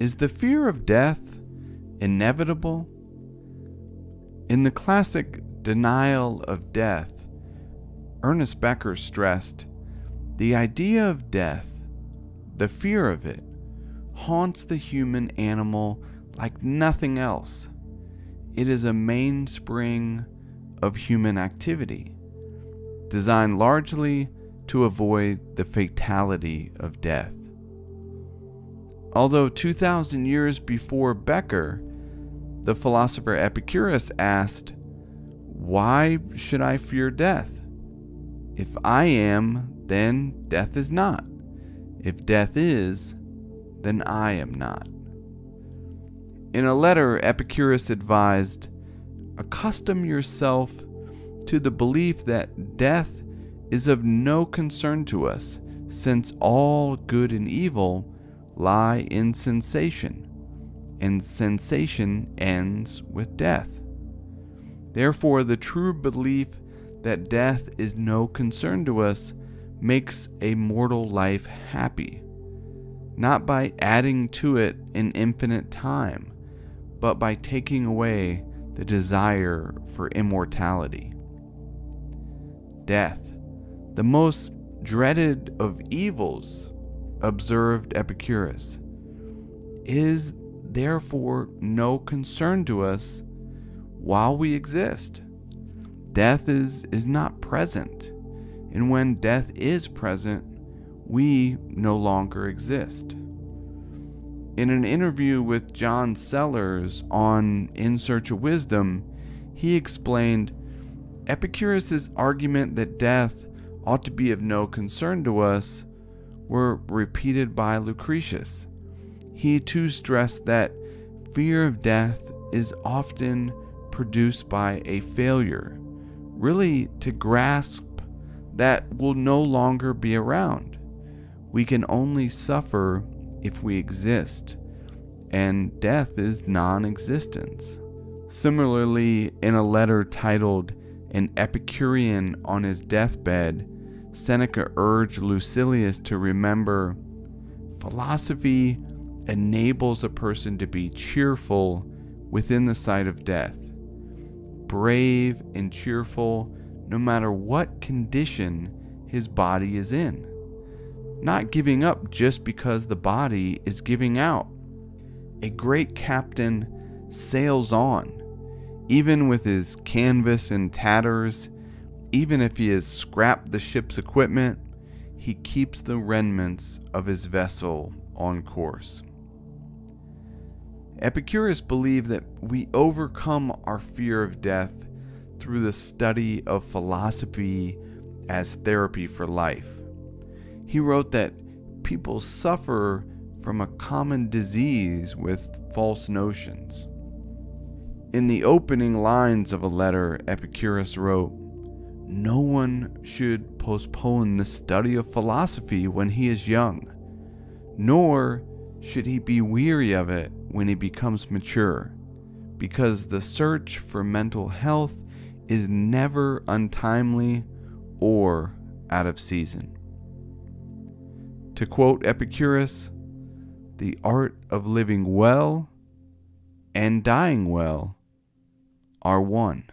Is the fear of death inevitable? In the classic Denial of Death, Ernest Becker stressed, "The idea of death, the fear of it, haunts the human animal like nothing else. It is a mainspring of human activity, designed largely to avoid the fatality of death." Although 2,000 years before Becker, the philosopher Epicurus asked, "Why should I fear death? If I am, then death is not. If death is, then I am not." In a letter, Epicurus advised, "Accustom yourself to the belief that death is of no concern to us, since all good and evil lie in sensation, and sensation ends with death. Therefore, the true belief that death is no concern to us makes a mortal life happy, not by adding to it an infinite time, but by taking away the desire for immortality. Death, the most dreaded of evils," observed Epicurus, "is therefore no concern to us while we exist. Death is not present, and when death is present, we no longer exist." In an interview with John Sellers on In Search of Wisdom, he explained, "Epicurus's argument that death ought to be of no concern to us were repeated by Lucretius. He too stressed that fear of death is often produced by a failure, really to grasp that we'll no longer be around. We can only suffer if we exist, and death is non-existence." Similarly, in a letter titled "An Epicurean on His Deathbed," Seneca urged Lucilius to remember, "Philosophy enables a person to be cheerful within the sight of death, brave and cheerful no matter what condition his body is in, not giving up just because the body is giving out. A great captain sails on, even with his canvas in tatters. Even if he has scrapped the ship's equipment, he keeps the remnants of his vessel on course." Epicurus believed that we overcome our fear of death through the study of philosophy as therapy for life. He wrote that people suffer from a common disease with false notions. In the opening lines of a letter, Epicurus wrote, "No one should postpone the study of philosophy when he is young, nor should he be weary of it when he becomes mature, because the search for mental health is never untimely or out of season." To quote Epicurus, "The art of living well and dying well are one."